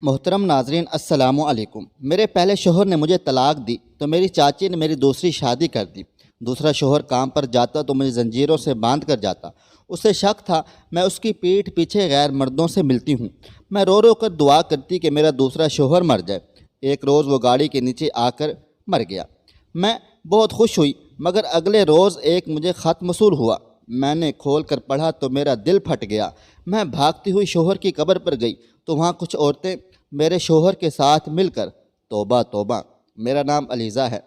محترم ناظرین السلام علیکم۔ میرے پہلے شوہر نے مجھے طلاق دی تو میری چاچی نے میری دوسری شادی کر دی۔ دوسرا شوہر کام پر جاتا تو مجھے زنجیروں سے باندھ کر جاتا۔ اسے شک تھا میں اس کی پیٹھ پیچھے غیر مردوں سے ملتی ہوں۔ میں رو رو کر دعا کرتی کہ میرا دوسرا شوہر مر جائے۔ ایک روز وہ گاڑی کے نیچے آ کر مر گیا۔ میں بہت خوش ہوئی، مگر اگلے روز ایک مجھے خط موصول ہوا۔ میں نے کھول کر پڑھا تو میرا دل پھٹ گیا۔ میں بھاگتی ہوئی شوہر کی قبر پر گئی تو وہاں کچھ عورتیں میرے شوہر کے ساتھ مل کر توبہ توبہ، میرا نام علیزہ ہے،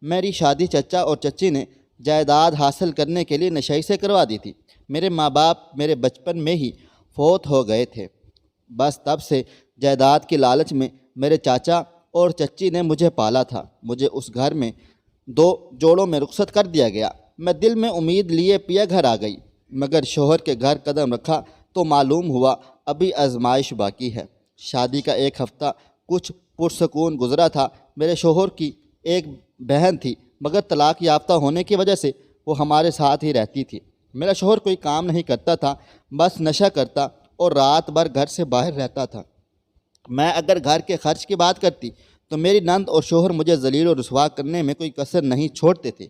میری شادی چچا اور چچی نے جائیداد حاصل کرنے کے لیے نشئی سے کروا دی تھی۔ میرے ماں باپ میرے بچپن میں ہی فوت ہو گئے تھے۔ بس تب سے جائیداد کی لالچ میں میرے چاچا اور چچی نے مجھے پالا تھا۔ مجھے اس گھر میں 2 جوڑوں میں رخصت کر دیا گیا۔ میں دل میں امید لیے پیا گھر آ گئی، مگر شوہر کے گھر قدم رکھا تو معلوم ہوا ابھی آزمائش باقی ہے۔ شادی کا 1 ہفتہ کچھ پرسکون گزرا تھا۔ میرے شوہر کی ایک بہن تھی، مگر طلاق یافتہ ہونے کی وجہ سے وہ ہمارے ساتھ ہی رہتی تھی۔ میرا شوہر کوئی کام نہیں کرتا تھا، بس نشہ کرتا اور رات بھر گھر سے باہر رہتا تھا۔ میں اگر گھر کے خرچ کی بات کرتی تو میری نند اور شوہر مجھے ذلیل و رسوا کرنے میں کوئی کسر نہیں چھوڑتے تھے۔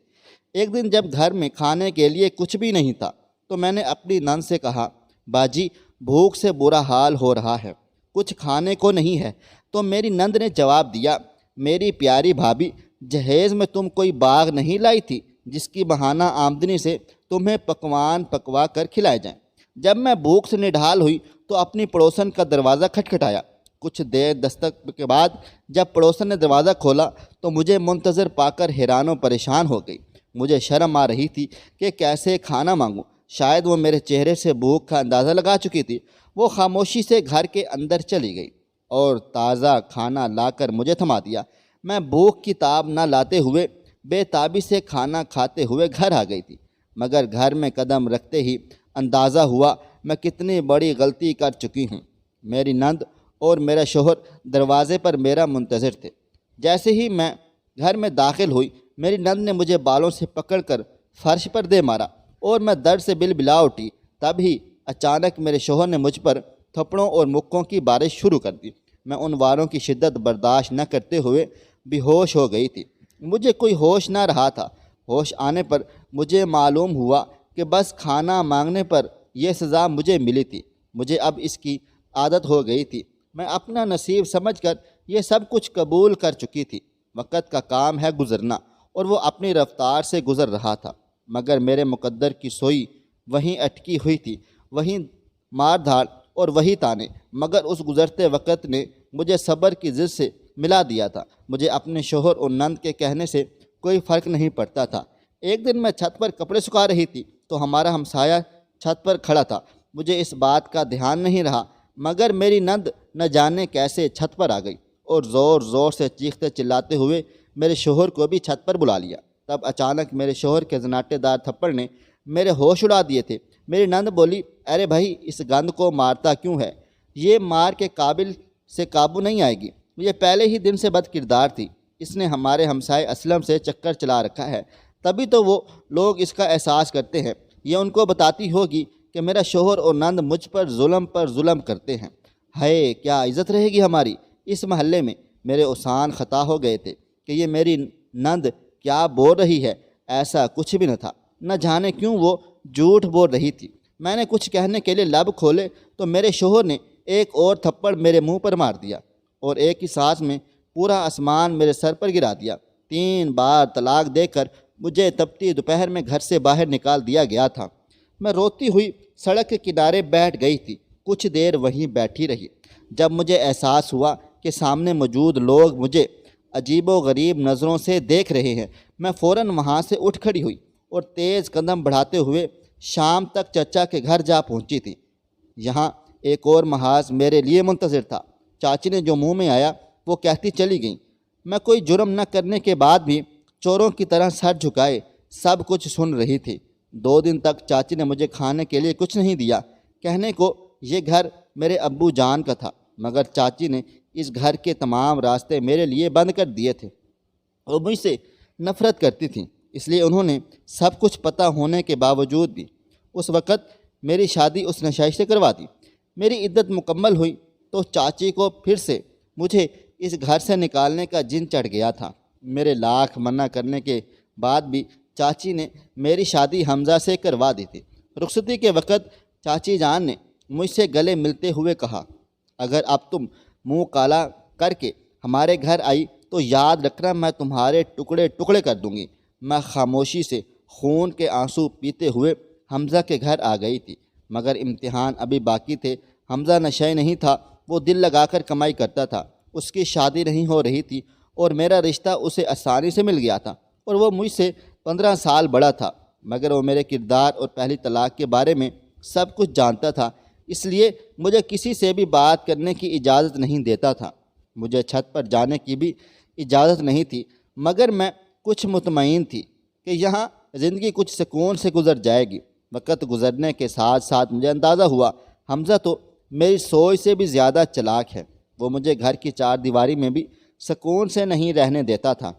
ایک دن جب گھر میں کھانے کے لیے کچھ بھی نہیں تھا تو میں نے اپنی نند سے کہا، باجی بھوک سے برا حال ہو رہا ہے، کچھ کھانے کو نہیں ہے؟ تو میری نند نے جواب دیا، میری پیاری بھابھی، جہیز میں تم کوئی باغ نہیں لائی تھی جس کی بہانہ آمدنی سے تمہیں پکوان پکوا کر کھلائے جائیں؟ جب میں بھوک سے نڈھال ہوئی تو اپنی پڑوسن کا دروازہ کھٹکھٹایا۔ کچھ دیر دستک کے بعد جب پڑوسن نے دروازہ کھولا تو مجھے منتظر پا کر حیران و پریشان ہو گئی۔ مجھے شرم آ رہی تھی کہ کیسے کھانا مانگوں۔ شاید وہ میرے چہرے سے بھوک کا اندازہ لگا چکی تھی۔ وہ خاموشی سے گھر کے اندر چلی گئی اور تازہ کھانا لا کر مجھے تھما دیا۔ میں بھوک کی تاب نہ لاتے ہوئے بے تابی سے کھانا کھاتے ہوئے گھر آ گئی تھی، مگر گھر میں قدم رکھتے ہی اندازہ ہوا میں کتنی بڑی غلطی کر چکی ہوں۔ میری نند اور میرا شوہر دروازے پر میرا منتظر تھے۔ جیسے ہی میں گھر میں داخل ہوئی، میری نند نے مجھے بالوں سے پکڑ کر فرش پر دے مارا اور میں درد سے بلبلا اٹھی۔ تب ہی اچانک میرے شوہر نے مجھ پر تھپڑوں اور مکوں کی بارش شروع کر دی۔ میں ان واروں کی شدت برداشت نہ کرتے ہوئے بے ہوش ہو گئی تھی۔ مجھے کوئی ہوش نہ رہا تھا۔ ہوش آنے پر مجھے معلوم ہوا کہ بس کھانا مانگنے پر یہ سزا مجھے ملی تھی۔ مجھے اب اس کی عادت ہو گئی تھی۔ میں اپنا نصیب سمجھ کر یہ سب کچھ قبول کر چکی تھی۔ وقت کا کام ہے گزرنا، اور وہ اپنی رفتار سے گزر رہا تھا، مگر میرے مقدر کی سوئی وہیں اٹکی ہوئی تھی، وہیں مار دھاڑ اور وہی تانے۔ مگر اس گزرتے وقت نے مجھے صبر کی ضد سے ملا دیا تھا۔ مجھے اپنے شوہر اور نند کے کہنے سے کوئی فرق نہیں پڑتا تھا۔ ایک دن میں چھت پر کپڑے سکھا رہی تھی تو ہمارا ہمسایہ چھت پر کھڑا تھا۔ مجھے اس بات کا دھیان نہیں رہا، مگر میری نند نہ جانے کیسے چھت پر آ گئی اور زور زور سے چیختے چلاتے ہوئے میرے شوہر کو بھی چھت پر بلا لیا۔ تب اچانک میرے شوہر کے زناٹے دار تھپڑ نے میرے ہوش اڑا دیے تھے۔ میری نند بولی، ارے بھائی، اس گند کو مارتا کیوں ہے؟ یہ مار کے قابل سے قابو نہیں آئے گی۔ یہ پہلے ہی دن سے بد کردار تھی۔ اس نے ہمارے ہمسائے اسلم سے چکر چلا رکھا ہے، تبھی تو وہ لوگ اس کا احساس کرتے ہیں۔ یہ ان کو بتاتی ہوگی کہ میرا شوہر اور نند مجھ پر ظلم کرتے ہیں۔ ہائے، کیا عزت رہے گی ہماری؟ اس محلے میں میرے اوسان خطا ہو گئے تھے کہ یہ میری نند کیا بول رہی ہے، ایسا کچھ بھی نہ تھا۔ نہ جانے کیوں وہ جھوٹ بول رہی تھی۔ میں نے کچھ کہنے کے لیے لب کھولے تو میرے شوہر نے ایک اور تھپڑ میرے منہ پر مار دیا اور ایک ہی سانس میں پورا آسمان میرے سر پر گرا دیا۔ 3 بار طلاق دے کر مجھے تپتی دوپہر میں گھر سے باہر نکال دیا گیا تھا۔ میں روتی ہوئی سڑک کے کنارے بیٹھ گئی تھی۔ کچھ دیر وہیں بیٹھی رہی۔ جب مجھے احساس ہوا کہ سامنے موجود لوگ مجھے عجیب و غریب نظروں سے دیکھ رہے ہیں، میں فوراً وہاں سے اٹھ کھڑی ہوئی اور تیز قدم بڑھاتے ہوئے شام تک چچا کے گھر جا پہنچی تھی۔ یہاں ایک اور محاذ میرے لیے منتظر تھا۔ چاچی نے جو منہ میں آیا وہ کہتی چلی گئیں۔ میں کوئی جرم نہ کرنے کے بعد بھی چوروں کی طرح سر جھکائے سب کچھ سن رہی تھی۔ 2 دن تک چاچی نے مجھے کھانے کے لیے کچھ نہیں دیا۔ کہنے کو یہ گھر میرے ابو جان کا تھا، مگر چاچی نے اس گھر کے تمام راستے میرے لیے بند کر دیے تھے۔ وہ مجھ سے نفرت کرتی تھیں، اس لیے انہوں نے سب کچھ پتہ ہونے کے باوجود بھی اس وقت میری شادی اس نشائش سے کروا دی۔ میری عدت مکمل ہوئی تو چاچی کو پھر سے مجھے اس گھر سے نکالنے کا جن چڑھ گیا تھا۔ میرے لاکھ منع کرنے کے بعد بھی چاچی نے میری شادی حمزہ سے کروا دی تھی۔ رخصتی کے وقت چاچی جان نے مجھ سے گلے ملتے ہوئے کہا، اگر اب تم منہ کالا کر کے ہمارے گھر آئی تو یاد رکھنا میں تمہارے ٹکڑے ٹکڑے کر دوں گی۔ میں خاموشی سے خون کے آنسو پیتے ہوئے حمزہ کے گھر آ گئی تھی، مگر امتحان ابھی باقی تھے۔ حمزہ نشے نہیں تھا، وہ دل لگا کر کمائی کرتا تھا۔ اس کی شادی نہیں ہو رہی تھی اور میرا رشتہ اسے آسانی سے مل گیا تھا، اور وہ مجھ سے 15 سال بڑا تھا، مگر وہ میرے کردار اور پہلی طلاق کے بارے میں سب کچھ جانتا تھا، اس لیے مجھے کسی سے بھی بات کرنے کی اجازت نہیں دیتا تھا۔ مجھے چھت پر جانے کی بھی اجازت نہیں تھی، مگر میں کچھ مطمئن تھی کہ یہاں زندگی کچھ سکون سے گزر جائے گی۔ وقت گزرنے کے ساتھ ساتھ مجھے اندازہ ہوا حمزہ تو میری سوچ سے بھی زیادہ چلاک ہے۔ وہ مجھے گھر کی چار دیواری میں بھی سکون سے نہیں رہنے دیتا تھا۔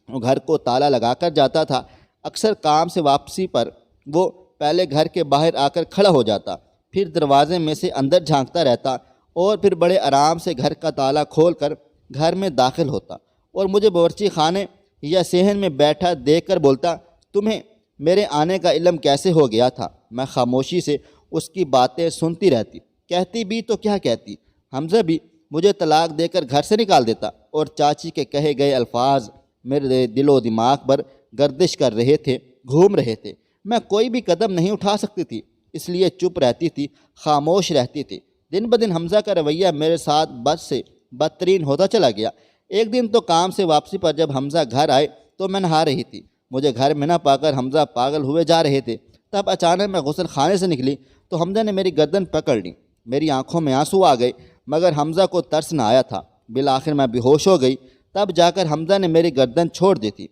وہ گھر کو تالا لگا کر جاتا تھا۔ اکثر کام سے واپسی پر وہ پہلے گھر کے باہر آ کر کھڑا ہو جاتا، پھر دروازے میں سے اندر جھانکتا رہتا اور پھر بڑے آرام سے گھر کا تالا کھول کر گھر میں داخل ہوتا اور مجھے باورچی خانے یا صحن میں بیٹھا دیکھ کر بولتا، تمہیں میرے آنے کا علم کیسے ہو گیا تھا؟ میں خاموشی سے اس کی باتیں سنتی رہتی، کہتی بھی تو کیا کہتی۔ حمزہ بھی مجھے طلاق دے کر گھر سے نکال دیتا اور چاچی کے کہے گئے الفاظ میرے دل و دماغ پر گردش کر رہے تھے، گھوم رہے تھے۔ میں کوئی بھی قدم نہیں اٹھا سکتی تھی، اس لیے چپ رہتی تھی، خاموش رہتی تھی۔ دن بدن حمزہ کا رویہ میرے ساتھ بد سے بدترین ہوتا چلا گیا۔ ایک دن تو کام سے واپسی پر جب حمزہ گھر آئے تو میں نہا رہی تھی۔ مجھے گھر میں نہ پا کر حمزہ پاگل ہوئے جا رہے تھے۔ تب اچانک میں غسل خانے سے نکلی تو حمزہ نے میری گردن پکڑ لی۔ میری آنکھوں میں آنسو آ گئے، مگر حمزہ کو ترس نہ آیا تھا۔ بالآخر میں بے ہوش ہو گئی، تب جا کر حمزہ نے میری گردن چھوڑ دی تھی۔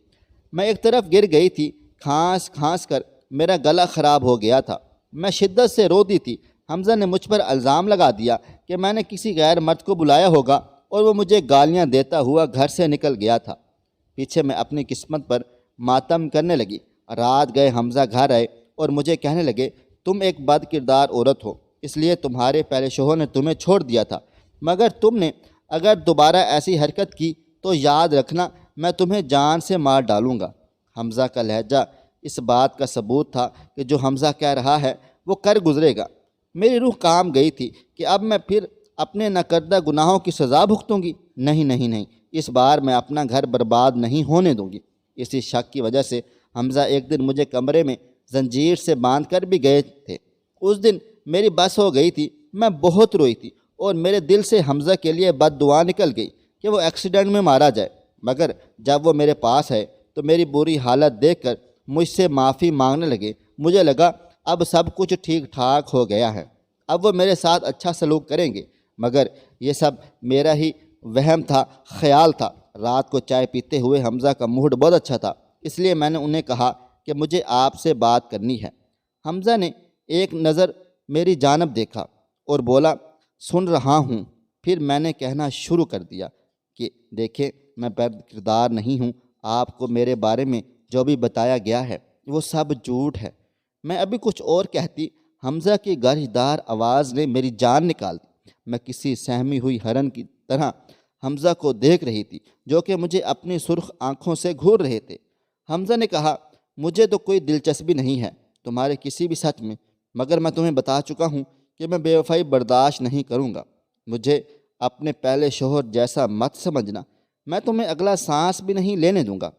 میں ایک طرف گر گئی تھی، کھانس کھانس کر میرا گلا خراب ہو گیا تھا۔ میں شدت سے روتی تھی۔ حمزہ نے مجھ پر الزام لگا دیا کہ میں نے کسی غیر مرد کو بلایا ہوگا اور وہ مجھے گالیاں دیتا ہوا گھر سے نکل گیا تھا۔ پیچھے میں اپنی قسمت پر ماتم کرنے لگی۔ رات گئے حمزہ گھر آئے اور مجھے کہنے لگے، تم ایک بد کردار عورت ہو، اس لیے تمہارے پہلے شوہر نے تمہیں چھوڑ دیا تھا، مگر تم نے اگر دوبارہ ایسی حرکت کی تو یاد رکھنا میں تمہیں جان سے مار ڈالوں گا۔ حمزہ کا لہجہ اس بات کا ثبوت تھا کہ جو حمزہ کہہ رہا ہے وہ کر گزرے گا۔ میری روح کام گئی تھی کہ اب میں پھر اپنے نہ کردہ گناہوں کی سزا بھگتوں گی۔ نہیں، اس بار میں اپنا گھر برباد نہیں ہونے دوں گی۔ اسی شک کی وجہ سے حمزہ ایک دن مجھے کمرے میں زنجیر سے باندھ کر بھی گئے تھے۔ اس دن میری بس ہو گئی تھی، میں بہت روئی تھی اور میرے دل سے حمزہ کے لیے بد دعا نکل گئی کہ وہ ایکسیڈنٹ میں مارا جائے، مگر جب وہ میرے پاس ہے تو میری بری حالت دیکھ کر مجھ سے معافی مانگنے لگے۔ مجھے لگا اب سب کچھ ٹھیک ٹھاک ہو گیا ہے، اب وہ میرے ساتھ اچھا سلوک کریں گے، مگر یہ سب میرا ہی وہم تھا، خیال تھا۔ رات کو چائے پیتے ہوئے حمزہ کا موڈ بہت اچھا تھا، اس لیے میں نے انہیں کہا کہ مجھے آپ سے بات کرنی ہے۔ حمزہ نے ایک نظر میری جانب دیکھا اور بولا، سن رہا ہوں۔ پھر میں نے کہنا شروع کر دیا کہ دیکھیں، میں بد کردار نہیں ہوں، آپ کو میرے بارے میں جو بھی بتایا گیا ہے وہ سب جھوٹ ہے۔ میں ابھی کچھ اور کہتی، حمزہ کی گرجدار آواز نے میری جان نکال دی۔ میں کسی سہمی ہوئی ہرن کی طرح حمزہ کو دیکھ رہی تھی، جو کہ مجھے اپنی سرخ آنکھوں سے گھور رہے تھے۔ حمزہ نے کہا، مجھے تو کوئی دلچسپی نہیں ہے تمہارے کسی بھی سچ میں، مگر میں تمہیں بتا چکا ہوں کہ میں بے وفائی برداشت نہیں کروں گا۔ مجھے اپنے پہلے شوہر جیسا مت سمجھنا، میں تمہیں اگلا سانس بھی نہیں لینے دوں گا۔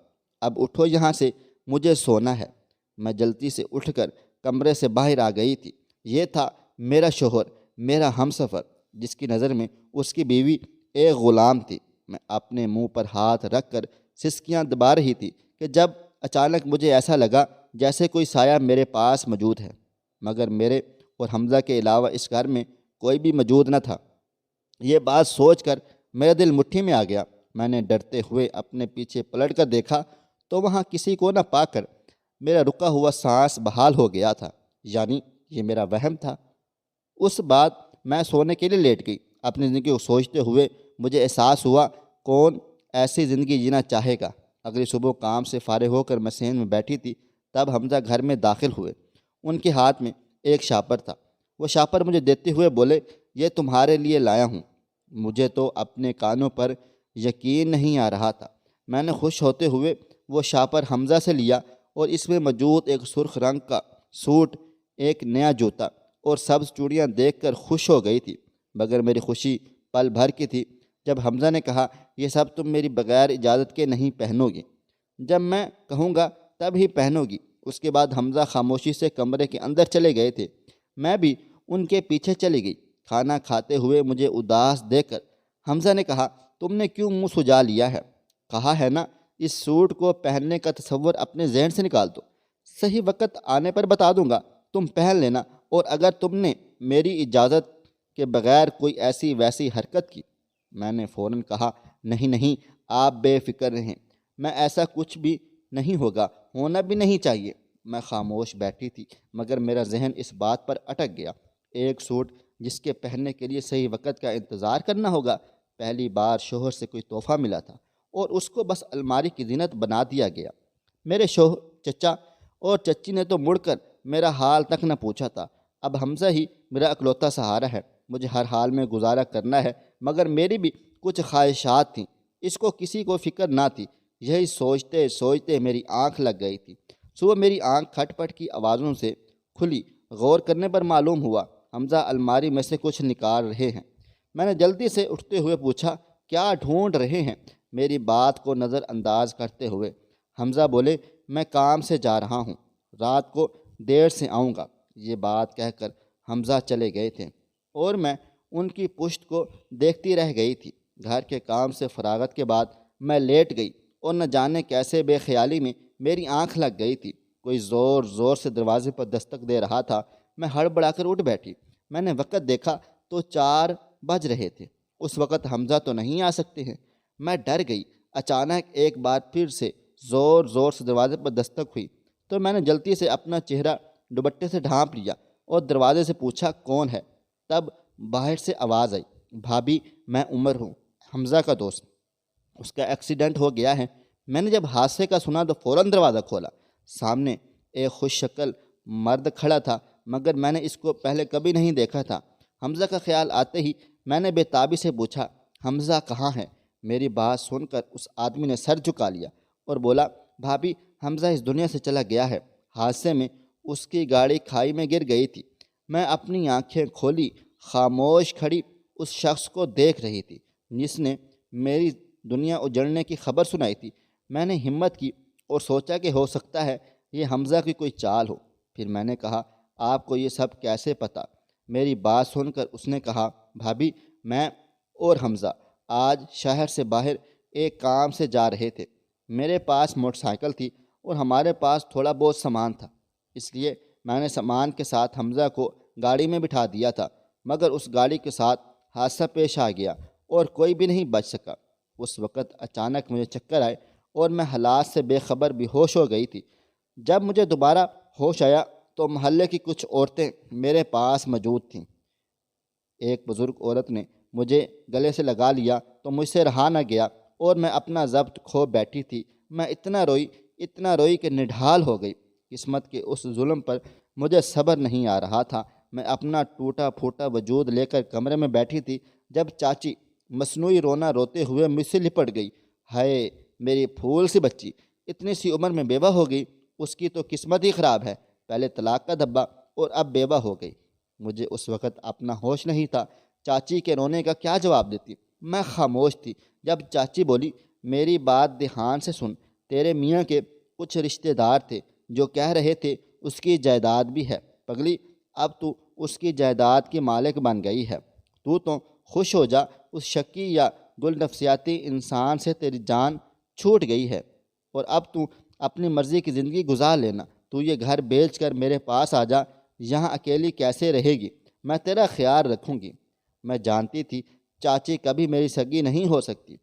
اب اٹھو یہاں سے، مجھے سونا ہے۔ میں جلدی سے اٹھ کر کمرے سے باہر آ گئی تھی۔ یہ تھا میرا شوہر، میرا ہمسفر، جس کی نظر میں اس کی بیوی ایک غلام تھی۔ میں اپنے منہ پر ہاتھ رکھ کر سسکیاں دبا رہی تھی کہ جب اچانک مجھے ایسا لگا جیسے کوئی سایہ میرے پاس موجود ہے، مگر میرے اور حمزہ کے علاوہ اس گھر میں کوئی بھی موجود نہ تھا۔ یہ بات سوچ کر میرا دل مٹھی میں آ گیا۔ میں نے ڈرتے ہوئے اپنے پیچھے پلٹ کر دیکھا تو وہاں کسی کو نہ پا کر میرا رکا ہوا سانس بحال ہو گیا تھا، یعنی یہ میرا وہم تھا۔ اس بعد میں سونے کے لیے لیٹ گئی۔ اپنی زندگی کو سوچتے ہوئے مجھے احساس ہوا، کون ایسی زندگی جینا چاہے گا۔ اگلی صبح کام سے فارغ ہو کر میں صحن میں بیٹھی تھی، تب حمزہ گھر میں داخل ہوئے۔ ان کے ہاتھ میں ایک شاپر تھا۔ وہ شاپر مجھے دیتے ہوئے بولے، یہ تمہارے لیے لایا ہوں۔ مجھے تو اپنے کانوں پر یقین نہیں آ رہا تھا۔ میں نے خوش ہوتے ہوئے وہ شاپر حمزہ سے لیا اور اس میں موجود ایک سرخ رنگ کا سوٹ، ایک نیا جوتا اور سبز چوڑیاں دیکھ کر خوش ہو گئی تھی، مگر میری خوشی پل بھر کی تھی جب حمزہ نے کہا، یہ سب تم میری بغیر اجازت کے نہیں پہنو گی، جب میں کہوں گا تب ہی پہنو گی۔ اس کے بعد حمزہ خاموشی سے کمرے کے اندر چلے گئے تھے، میں بھی ان کے پیچھے چلی گئی۔ کھانا کھاتے ہوئے مجھے اداس دیکھ کر حمزہ نے کہا، تم نے کیوں منہ سجا لیا ہے؟ کہا ہے نا اس سوٹ کو پہننے کا تصور اپنے ذہن سے نکال دو، صحیح وقت آنے پر بتا دوں گا، تم پہن لینا، اور اگر تم نے میری اجازت کے بغیر کوئی ایسی ویسی حرکت کی۔ میں نے فوراً کہا، نہیں نہیں، آپ بے فکر رہیں، میں ایسا کچھ بھی نہیں ہوگا، ہونا بھی نہیں چاہیے۔ میں خاموش بیٹھی تھی، مگر میرا ذہن اس بات پر اٹک گیا، ایک سوٹ جس کے پہننے کے لیے صحیح وقت کا انتظار کرنا ہوگا۔ پہلی بار شوہر سے کوئی تحفہ ملا تھا اور اس کو بس الماری کی زینت بنا دیا گیا۔ میرے شوہر، چچا اور چچی نے تو مڑ کر میرا حال تک نہ پوچھا تھا۔ اب حمزہ ہی میرا اکلوتا سہارا ہے، مجھے ہر حال میں گزارا کرنا ہے، مگر میری بھی کچھ خواہشات تھیں، اس کو کسی کو فکر نہ تھی۔ یہی سوچتے سوچتے میری آنکھ لگ گئی تھی۔ صبح میری آنکھ کھٹ پٹ کی آوازوں سے کھلی، غور کرنے پر معلوم ہوا حمزہ الماری میں سے کچھ نکال رہے ہیں۔ میں نے جلدی سے اٹھتے ہوئے پوچھا، کیا ڈھونڈ رہے ہیں؟ میری بات کو نظر انداز کرتے ہوئے حمزہ بولے، میں کام سے جا رہا ہوں، رات کو دیر سے آؤں گا۔ یہ بات کہہ کر حمزہ چلے گئے تھے اور میں ان کی پشت کو دیکھتی رہ گئی تھی۔ گھر کے کام سے فراغت کے بعد میں لیٹ گئی اور نہ جانے کیسے بے خیالی میں میری آنکھ لگ گئی تھی۔ کوئی زور زور سے دروازے پر دستک دے رہا تھا۔ میں ہڑبڑا کر اٹھ بیٹھی۔ میں نے وقت دیکھا تو 4 بج رہے تھے۔ اس وقت حمزہ تو نہیں آ سکتے ہیں۔ میں ڈر گئی۔ اچانک ایک بار پھر سے زور زور سے دروازے پر دستک ہوئی تو میں نے جلدی سے اپنا چہرہ دوپٹے سے ڈھانپ لیا اور دروازے سے پوچھا، کون ہے؟ تب باہر سے آواز آئی، بھابھی میں عمر ہوں، حمزہ کا دوست، اس کا ایکسیڈنٹ ہو گیا ہے۔ میں نے جب حادثے کا سنا تو فوراً دروازہ کھولا۔ سامنے ایک خوش شکل مرد کھڑا تھا، مگر میں نے اس کو پہلے کبھی نہیں دیکھا تھا۔ حمزہ کا خیال آتے ہی میں نے بے تابی سے پوچھا، حمزہ کہاں ہے؟ میری بات سن کر اس آدمی نے سر جھکا لیا اور بولا، بھابھی حمزہ اس دنیا سے چلا گیا ہے، حادثے میں اس کی گاڑی کھائی میں گر گئی تھی۔ میں اپنی آنکھیں کھولی، خاموش کھڑی اس شخص کو دیکھ رہی تھی جس نے میری دنیا اجڑنے کی خبر سنائی تھی۔ میں نے ہمت کی اور سوچا کہ ہو سکتا ہے یہ حمزہ کی کوئی چال ہو۔ پھر میں نے کہا، آپ کو یہ سب کیسے پتہ؟ میری بات سن کر اس نے کہا، بھابھی میں اور حمزہ آج شہر سے باہر ایک کام سے جا رہے تھے۔ میرے پاس موٹر سائیکل تھی اور ہمارے پاس تھوڑا بہت سامان تھا، اس لیے میں نے سامان کے ساتھ حمزہ کو گاڑی میں بٹھا دیا تھا، مگر اس گاڑی کے ساتھ حادثہ پیش آ گیا اور کوئی بھی نہیں بچ سکا۔ اس وقت اچانک مجھے چکر آئے اور میں حالات سے بے خبر بے ہوش ہو گئی تھی۔ جب مجھے دوبارہ ہوش آیا تو محلے کی کچھ عورتیں میرے پاس موجود تھیں۔ ایک بزرگ عورت نے مجھے گلے سے لگا لیا تو مجھ سے رہا نہ گیا اور میں اپنا ضبط کھو بیٹھی تھی۔ میں اتنا روئی کہ نڈھال ہو گئی۔ قسمت کے اس ظلم پر مجھے صبر نہیں آ رہا تھا۔ میں اپنا ٹوٹا پھوٹا وجود لے کر کمرے میں بیٹھی تھی جب چاچی مصنوعی رونا روتے ہوئے مجھ سے لپٹ گئی۔ ہائے میری پھول سی بچی، اتنی سی عمر میں بیوہ ہو گئی، اس کی تو قسمت ہی خراب ہے، پہلے طلاق کا دھبا اور اب بیوہ ہو گئی۔ مجھے اس وقت اپنا ہوش نہیں تھا، چاچی کے رونے کا کیا جواب دیتی؟ میں خاموش تھی۔ جب چاچی بولی، میری بات دھیان سے سن، تیرے میاں کے کچھ رشتہ دار تھے جو کہہ رہے تھے اس کی جائیداد بھی ہے، پگلی اب تو اس کی جائیداد کی مالک بن گئی ہے، تو خوش ہو جا، اس شکی یا گل نفسیاتی انسان سے تیری جان چھوٹ گئی ہے اور اب تو اپنی مرضی کی زندگی گزار لینا۔ تو یہ گھر بیچ کر میرے پاس آ جا، یہاں اکیلی کیسے رہے گی، میں تیرا خیال رکھوں گی۔ میں جانتی تھی چاچی کبھی میری سگی نہیں ہو سکتی،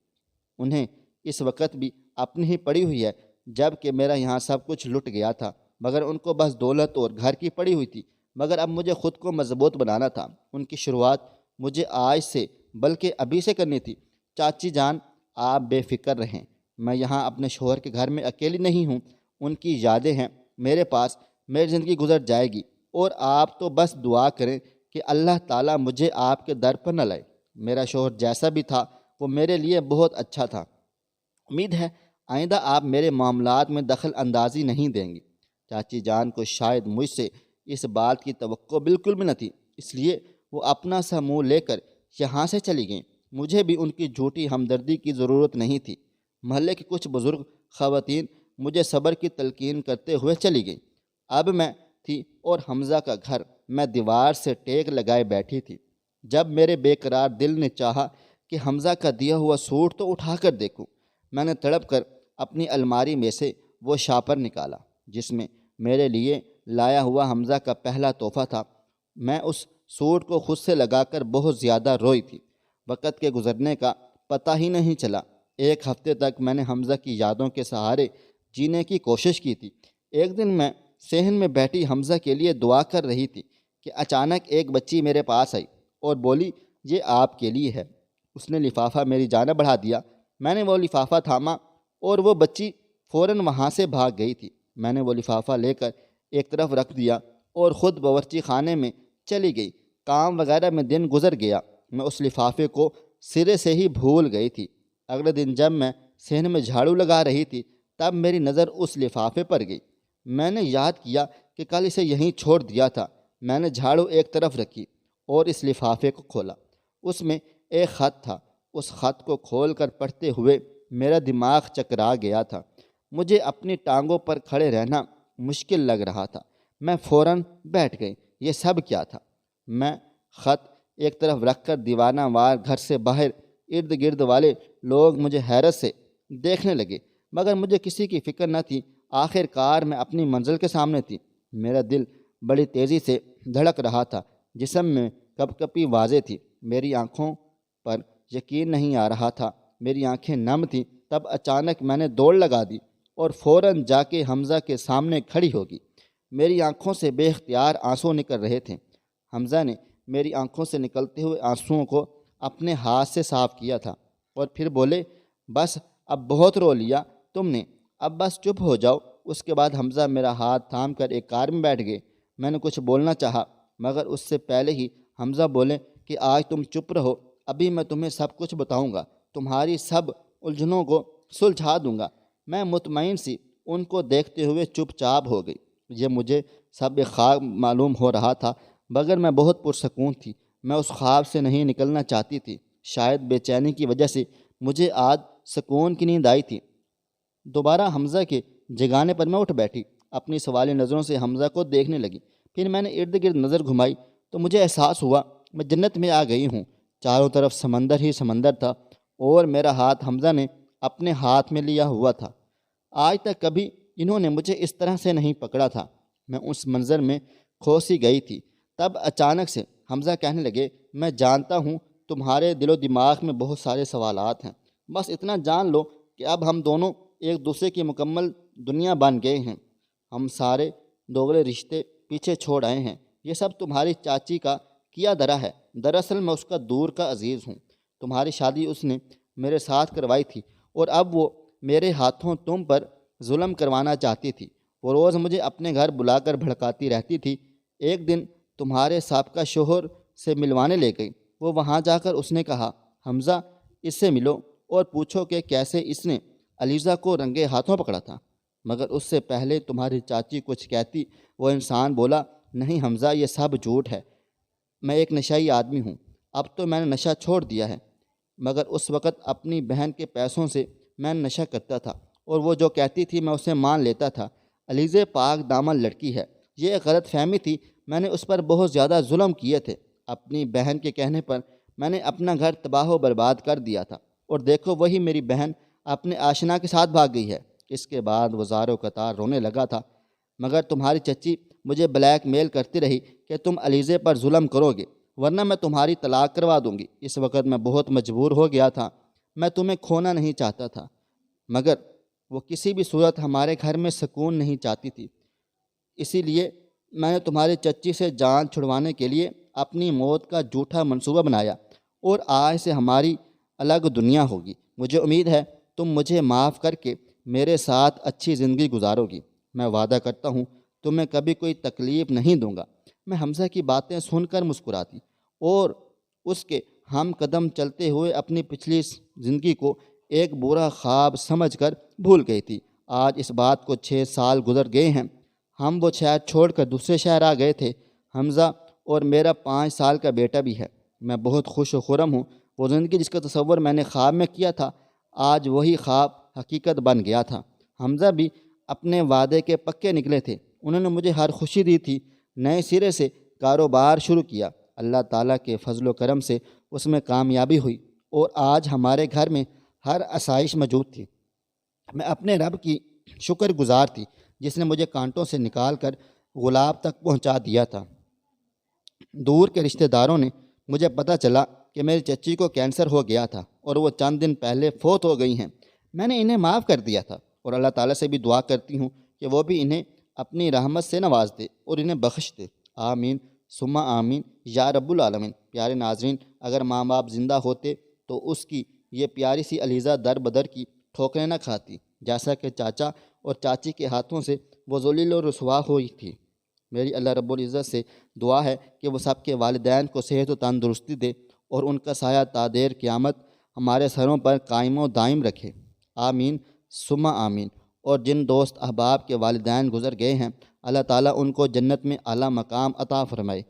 انہیں اس وقت بھی اپنی ہی پڑی ہوئی ہے، جب کہ میرا یہاں سب کچھ لٹ گیا تھا، مگر ان کو بس دولت اور گھر کی پڑی ہوئی تھی۔ مگر اب مجھے خود کو مضبوط بنانا تھا۔ ان کی شروعات مجھے آج سے بلکہ ابھی سے کرنی تھی۔ چاچی جان آپ بے فکر رہیں، میں یہاں اپنے شوہر کے گھر میں اکیلی نہیں ہوں، ان کی یادیں ہیں میرے پاس، میری زندگی گزر جائے گی، اور آپ تو بس دعا کریں کہ اللہ تعالیٰ مجھے آپ کے در پر نہ لائے۔ میرا شوہر جیسا بھی تھا وہ میرے لیے بہت اچھا تھا۔ امید ہے آئندہ آپ میرے معاملات میں دخل اندازی نہیں دیں گی۔ چاچی جان کو شاید مجھ سے اس بات کی توقع بالکل بھی نہ تھی، اس لیے وہ اپنا سا منہ لے کر یہاں سے چلی گئیں۔ مجھے بھی ان کی جھوٹی ہمدردی کی ضرورت نہیں تھی۔ محلے کی کچھ بزرگ خواتین مجھے صبر کی تلقین کرتے ہوئے چلی گئیں۔ اب میں تھی اور حمزہ کا گھر، میں دیوار سے ٹیک لگائے بیٹھی تھی۔ جب میرے بے قرار دل نے چاہا کہ حمزہ کا دیا ہوا سوٹ تو اٹھا کر دیکھوں، میں نے تڑپ کر اپنی الماری میں سے وہ شاپر نکالا جس میں میرے لیے لایا ہوا حمزہ کا پہلا تحفہ تھا۔ میں اس سوٹ کو خود سے لگا کر بہت زیادہ روئی تھی۔ وقت کے گزرنے کا پتہ ہی نہیں چلا۔ ایک ہفتے تک میں نے حمزہ کی یادوں کے سہارے جینے کی کوشش کی تھی۔ ایک دن میں صحن میں بیٹھی حمزہ کے لیے دعا کر رہی تھی کہ اچانک ایک بچی میرے پاس آئی اور بولی، یہ آپ کے لیے ہے۔ اس نے لفافہ میری جانب بڑھا دیا۔ میں نے وہ لفافہ تھاما اور وہ بچی فوراً وہاں سے بھاگ گئی تھی۔ میں نے وہ لفافہ لے کر ایک طرف رکھ دیا اور خود باورچی خانے میں چلی گئی۔ کام وغیرہ میں دن گزر گیا، میں اس لفافے کو سرے سے ہی بھول گئی تھی۔ اگلے دن جب میں صحن میں جھاڑو لگا رہی تھی تب میری نظر اس لفافے پر گئی۔ میں نے یاد کیا کہ کل اسے یہیں چھوڑ دیا تھا۔ میں نے جھاڑو ایک طرف رکھی اور اس لفافے کو کھولا۔ اس میں ایک خط تھا۔ اس خط کو کھول کر پڑھتے ہوئے میرا دماغ چکرا گیا تھا۔ مجھے اپنی ٹانگوں پر کھڑے رہنا مشکل لگ رہا تھا۔ میں فوراً بیٹھ گئی۔ یہ سب کیا تھا؟ میں خط ایک طرف رکھ کر دیوانہ وار گھر سے باہر ارد گرد والے لوگ مجھے حیرت سے دیکھنے لگے، مگر مجھے کسی کی فکر نہ تھی۔ آخر کار میں اپنی منزل کے سامنے تھی۔ میرا دل بڑی تیزی سے دھڑک رہا تھا، جسم میں کپ کپی واضح تھی۔ میری آنکھوں پر یقین نہیں آ رہا تھا، میری آنکھیں نم تھیں۔ تب اچانک میں نے دوڑ لگا دی اور فوراً جا کے حمزہ کے سامنے کھڑی ہوگی۔ میری آنکھوں سے بے اختیار آنسو نکل رہے تھے۔ حمزہ نے میری آنکھوں سے نکلتے ہوئے آنسوؤں کو اپنے ہاتھ سے صاف کیا تھا اور پھر بولے، بس اب بہت رو لیا تم نے، اب بس چپ ہو جاؤ۔ اس کے بعد حمزہ میرا ہاتھ تھام کر ایک کار میں بیٹھ گئے۔ میں نے کچھ بولنا چاہا مگر اس سے پہلے ہی حمزہ بولے کہ آج تم چپ رہو، ابھی میں تمہیں سب کچھ بتاؤں گا، تمہاری سب الجھنوں کو سلجھا دوں گا۔ میں مطمئن سی ان کو دیکھتے ہوئے چپ چاپ ہو گئی۔ یہ مجھے سب ایک خواب معلوم ہو رہا تھا مگر میں بہت پرسکون تھی۔ میں اس خواب سے نہیں نکلنا چاہتی تھی۔ شاید بے چینی کی وجہ سے مجھے آج سکون کی نیند آئی تھی۔ دوبارہ حمزہ کے جگانے پر میں اٹھ بیٹھی، اپنی سوالی نظروں سے حمزہ کو دیکھنے لگی۔ پھر میں نے ارد گرد نظر گھمائی تو مجھے احساس ہوا میں جنت میں آ گئی ہوں۔ چاروں طرف سمندر ہی سمندر تھا اور میرا ہاتھ حمزہ نے اپنے ہاتھ میں لیا ہوا تھا۔ آج تک کبھی انہوں نے مجھے اس طرح سے نہیں پکڑا تھا۔ میں اس منظر میں کھو سی گئی تھی۔ تب اچانک سے حمزہ کہنے لگے، میں جانتا ہوں تمہارے دل و دماغ میں بہت سارے سوالات ہیں، بس اتنا جان لو کہ اب ہم دونوں ایک دوسرے کی مکمل دنیا بن گئے ہیں۔ ہم سارے دوغلے رشتے پیچھے چھوڑ آئے ہیں۔ یہ سب تمہاری چاچی کا کیا درا ہے۔ دراصل میں اس کا دور کا عزیز ہوں۔ تمہاری شادی اس نے میرے ساتھ کروائی تھی اور اب وہ میرے ہاتھوں تم پر ظلم کروانا چاہتی تھی۔ وہ روز مجھے اپنے گھر بلا کر بھڑکاتی رہتی تھی۔ ایک دن تمہارے سابقہ شوہر سے ملوانے لے گئی۔ وہ وہاں جا کر اس نے کہا، حمزہ اس سے ملو اور پوچھو کہ کیسے اس نے علیزہ کو رنگے ہاتھوں پکڑا تھا۔ مگر اس سے پہلے تمہاری چاچی کچھ کہتی وہ انسان بولا، نہیں حمزہ یہ سب جھوٹ ہے، میں ایک نشائی آدمی ہوں۔ اب تو میں نے نشہ چھوڑ دیا ہے مگر اس وقت اپنی بہن کے پیسوں سے میں نشہ کرتا تھا اور وہ جو کہتی تھی میں اسے مان لیتا تھا۔ علیزہ پاک دامن لڑکی ہے، یہ ایک غلط فہمی تھی۔ میں نے اس پر بہت زیادہ ظلم کیے تھے۔ اپنی بہن کے کہنے پر میں نے اپنا گھر تباہ و برباد کر دیا تھا اور دیکھو وہی میری بہن اپنے آشنا کے ساتھ بھاگ گئی ہے۔ اس کے بعد وہ زاروں قطار رونے لگا تھا مگر تمہاری چچی مجھے بلیک میل کرتی رہی کہ تم علیزہ پر ظلم کرو گے ورنہ میں تمہاری طلاق کروا دوں گی۔ اس وقت میں بہت مجبور ہو گیا تھا، میں تمہیں کھونا نہیں چاہتا تھا مگر وہ کسی بھی صورت ہمارے گھر میں سکون نہیں چاہتی تھی۔ اسی لیے میں نے تمہاری چچی سے جان چھڑوانے کے لیے اپنی موت کا جھوٹا منصوبہ بنایا اور آج سے ہماری الگ دنیا ہوگی۔ مجھے امید ہے تم مجھے معاف کر کے میرے ساتھ اچھی زندگی گزارو گی۔ میں وعدہ کرتا ہوں تمہیں کبھی کوئی تکلیف نہیں دوں گا۔ میں حمزہ کی باتیں سن کر مسکراتی اور اس کے ہم قدم چلتے ہوئے اپنی پچھلی زندگی کو ایک برا خواب سمجھ کر بھول گئی تھی۔ آج اس بات کو 6 سال گزر گئے ہیں۔ ہم وہ شہر چھوڑ کر دوسرے شہر آ گئے تھے۔ حمزہ اور میرا 5 سال کا بیٹا بھی ہے۔ میں بہت خوش و خرم ہوں۔ وہ زندگی جس کا تصور میں نے خواب میں کیا تھا، آج وہی خواب حقیقت بن گیا تھا۔ حمزہ بھی اپنے وعدے کے پکے نکلے تھے۔ انہوں نے مجھے ہر خوشی دی تھی۔ نئے سرے سے کاروبار شروع کیا۔ اللہ تعالیٰ کے فضل و کرم سے اس میں کامیابی ہوئی اور آج ہمارے گھر میں ہر آسائش موجود تھی۔ میں اپنے رب کی شکر گزار تھی جس نے مجھے کانٹوں سے نکال کر گلاب تک پہنچا دیا تھا۔ دور کے رشتہ داروں نے مجھے پتہ چلا کہ میری چچی کو کینسر ہو گیا تھا اور وہ چند دن پہلے فوت ہو گئی ہیں۔ میں نے انہیں معاف کر دیا تھا اور اللہ تعالیٰ سے بھی دعا کرتی ہوں کہ وہ بھی انہیں اپنی رحمت سے نواز دے اور انہیں بخش دے۔ آمین ثم آمین یا رب العالمین۔ پیارے ناظرین، اگر ماں باپ زندہ ہوتے تو اس کی یہ پیاری سی علیزہ در بدر کی ٹھوکریں نہ کھاتی، جیسا کہ چاچا اور چاچی کے ہاتھوں سے وہ ذلیل و رسوا ہوئی تھی۔ میری اللہ رب العزت سے دعا ہے کہ وہ سب کے والدین کو صحت و تندرستی دے اور ان کا سایہ تا دیر قیامت ہمارے سروں پر قائم و دائم رکھے۔ آمین ثم آمین۔ اور جن دوست احباب کے والدین گزر گئے ہیں، اللہ تعالیٰ ان کو جنت میں اعلیٰ مقام عطا فرمائے۔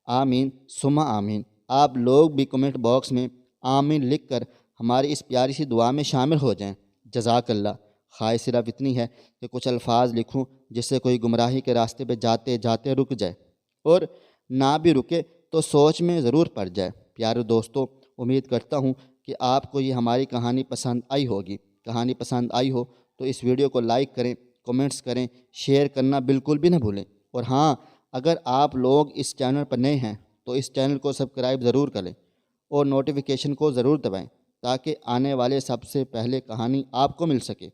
آمین ثم آمین۔ آپ لوگ بھی کمنٹ باکس میں آمین لکھ کر ہماری اس پیاری سی دعا میں شامل ہو جائیں۔ جزاک اللہ۔ خواہش صرف اتنی ہے کہ کچھ الفاظ لکھوں جس سے کوئی گمراہی کے راستے پہ جاتے جاتے رک جائے، اور نہ بھی رکے تو سوچ میں ضرور پڑ جائے۔ پیارے دوستو، امید کرتا ہوں کہ آپ کو یہ ہماری کہانی پسند آئی ہوگی۔ کہانی پسند آئی ہو تو اس ویڈیو کو لائک کریں، کمنٹس کریں، شیئر کرنا بالکل بھی نہ بھولیں۔ اور ہاں، اگر آپ لوگ اس چینل پر نئے ہیں تو اس چینل کو سبسکرائب ضرور کریں اور نوٹیفیکیشن کو ضرور دبائیں تاکہ آنے والے سب سے پہلے کہانی آپ کو مل سکے۔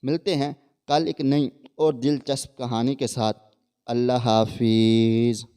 ملتے ہیں کل ایک نئی اور دلچسپ کہانی کے ساتھ۔ اللہ حافظ۔